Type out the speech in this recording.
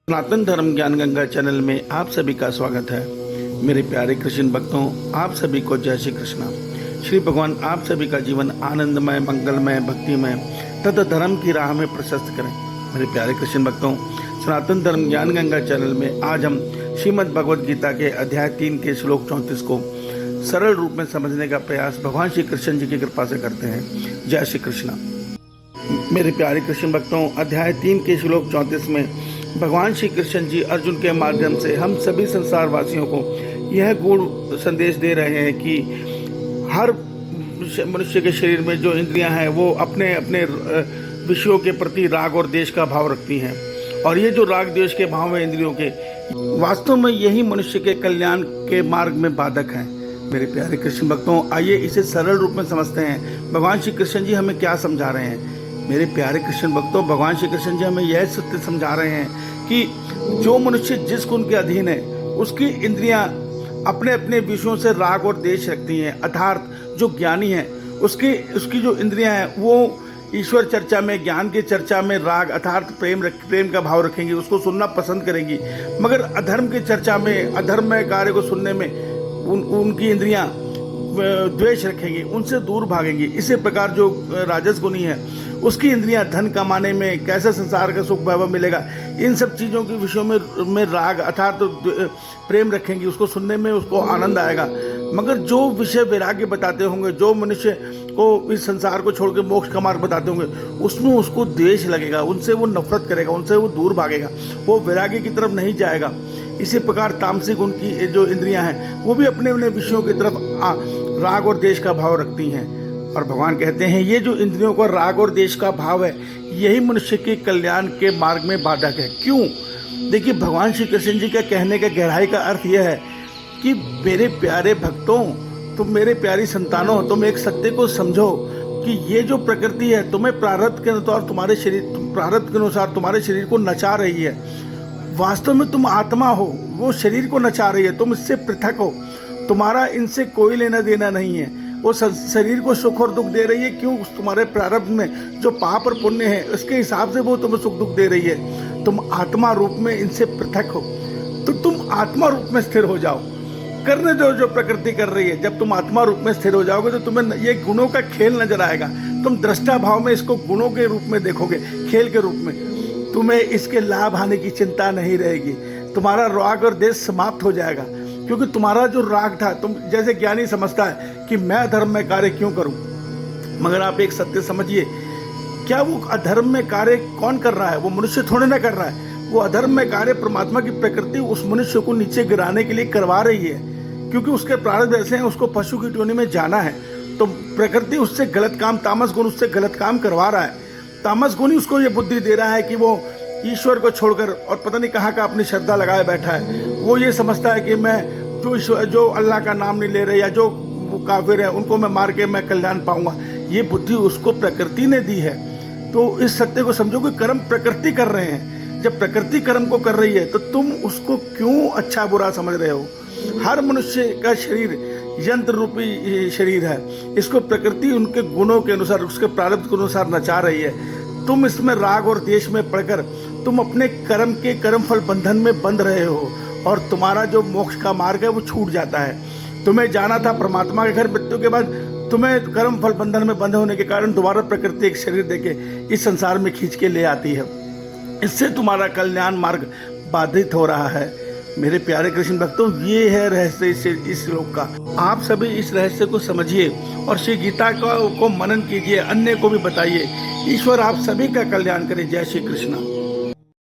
सनातन धर्म ज्ञान गंगा चैनल में आप सभी का स्वागत है। मेरे प्यारे कृष्ण भक्तों, आप सभी को जय श्री कृष्णा। श्री भगवान आप सभी का जीवन आनंदमय, मंगलमय, भक्तिमय तथा धर्म की राह में प्रशस्त करें। मेरे प्यारे कृष्ण भक्तों, सनातन धर्म ज्ञान गंगा चैनल में आज हम श्रीमद् भगवद गीता के अध्याय 3 के श्लोक 34 को सरल रूप में समझने का प्रयास भगवान श्री कृष्ण जी की कृपा से करते हैं। जय श्री कृष्णा। मेरे प्यारे कृष्ण भक्तों, अध्याय 3 के श्लोक 34 में भगवान श्री कृष्ण जी अर्जुन के माध्यम से हम सभी संसार वासियों को यह गूढ़ संदेश दे रहे हैं कि हर मनुष्य के शरीर में जो इंद्रियां हैं वो अपने अपने विषयों के प्रति राग और द्वेष का भाव रखती हैं, और ये जो राग द्वेष के भाव हैं इंद्रियों के, वास्तव में यही मनुष्य के कल्याण के मार्ग में बाधक हैं। मेरे प्यारे कृष्ण भक्तों, आइए इसे सरल रूप में समझते हैं। भगवान श्री कृष्ण जी हमें क्या समझा रहे हैं। मेरे प्यारे कृष्ण भक्तों, भगवान श्री कृष्ण जी हमें यह सत्य समझा रहे हैं कि जो मनुष्य जिस गुण के अधीन है उसकी इंद्रियां अपने अपने विषयों से राग और द्वेष रखती हैं। अर्थात जो ज्ञानी है उसकी जो इंद्रियां हैं वो ईश्वर चर्चा में, ज्ञान की चर्चा में राग अर्थात प्रेम का भाव रखेंगी, उसको सुनना पसंद करेंगी। मगर अधर्म की चर्चा में, अधर्ममय कार्य को सुनने में उनकी इंद्रियां द्वेष रखेंगी, उनसे दूर भागेंगी। इसी प्रकार जो राजस गुणी है उसकी इंद्रियां धन कमाने में, कैसे संसार का सुख वैभव मिलेगा, इन सब चीज़ों के विषयों में राग अर्थात प्रेम रखेंगी, उसको सुनने में उसको आनंद आएगा। मगर जो विषय वैराग्य बताते होंगे, जो मनुष्य को इस संसार को छोड़ के मोक्ष का मार्ग बताते होंगे, उसमें उसको द्वेष लगेगा, उनसे वो नफरत करेगा, उनसे वो दूर भागेगा, वो वैराग्य की तरफ नहीं जाएगा। इसी प्रकार तामसिक उनकी जो इंद्रियां हैं वो भी अपने अपने विषयों की तरफ राग और द्वेष का भाव रखती हैं। और भगवान कहते हैं ये जो इंद्रियों का राग और द्वेष का भाव है यही मनुष्य के कल्याण के मार्ग में बाधक है। क्यों? देखिए, भगवान श्री कृष्ण जी का कहने का गहराई का अर्थ यह है कि मेरे प्यारे भक्तों, तुम मेरे प्यारी संतानों, तुम एक सत्य को समझो कि ये जो प्रकृति है तुम्हें प्रारब्ध के अनुसार तुम्हारे शरीर को नचा रही है। वास्तव में तुम आत्मा हो, वो शरीर को नचा रही है, तुम इससे पृथक हो, तुम्हारा इनसे कोई लेना देना नहीं है। वो शरीर को सुख और दुख दे रही है। क्यों? तुम्हारे प्रारब्ध में जो पाप और पुण्य है उसके हिसाब से वो तुम्हें सुख दुख दे रही है। तुम आत्मा रूप में इनसे पृथक हो, तो तुम आत्मा रूप में स्थिर हो जाओ, करने दो जो प्रकृति कर रही है। जब तुम आत्मा रूप में स्थिर हो जाओगे तो तुम्हें ये गुणों का खेल नजर आएगा। तुम दृष्टा भाव में इसको गुणों के रूप में देखोगे, खेल के रूप में। तुम्हें इसके लाभ हानि की चिंता नहीं रहेगी। तुम्हारा राग और द्वेष समाप्त हो जाएगा, क्योंकि तुम्हारा जो राग था, तुम जैसे ज्ञानी समझता है कि मैं अधर्म में कार्य क्यों करूं, मगर आप एक सत्य समझिए, क्या वो अधर्म में कार्य कौन कर रहा है? वो मनुष्य थोड़े ना कर रहा है। वो अधर्म में कार्य परमात्मा की प्रकृति उस मनुष्य को नीचे गिराने के लिए करवा रही है, क्योंकि उसके प्रारब्ध ऐसे हैं, उसको पशु की टोनी में जाना है। तो प्रकृति उससे गलत काम, तामस गुण उससे गलत काम करवा रहा है। तामस गुण ही उसको ये बुद्धि दे रहा है कि वो ईश्वर को छोड़कर और पता नहीं कहाँ का अपनी श्रद्धा लगाए बैठा है। वो ये समझता है कि मैं जो अल्लाह का नाम नहीं ले रहे या जो काफिर है उनको मैं मार के मैं कल्याण पाऊंगा, ये बुद्धि उसको प्रकृति ने दी है। तो इस सत्य को समझो कि कर्म प्रकृति कर रहे हैं। जब प्रकृति कर्म को कर रही है तो तुम उसको क्यों अच्छा बुरा समझ रहे हो? हर मनुष्य का शरीर यंत्र रूपी शरीर है। इसको प्रकृति उनके गुणों के अनुसार, उसके प्रारब्ध के अनुसार नचा रही है। तुम इसमें राग और द्वेष में पड़कर तुम अपने कर्म के कर्मफल बंधन में बंध रहे हो, और तुम्हारा जो मोक्ष का मार्ग है वो छूट जाता है। तुम्हें जाना था परमात्मा के घर, मृत्यु के बाद तुम्हें कर्म फल बंधन में बंधे होने के कारण दोबारा प्रकृति एक शरीर देके इस संसार में खींच के ले आती है। इससे तुम्हारा कल्याण मार्ग बाधित हो रहा है। मेरे प्यारे कृष्ण भक्तों, ये है रहस्य इस श्लोक का। आप सभी इस रहस्य को समझिए और श्री गीता को मनन कीजिए, अन्य को भी बताइए। ईश्वर आप सभी का कल्याण करे। जय श्री कृष्ण।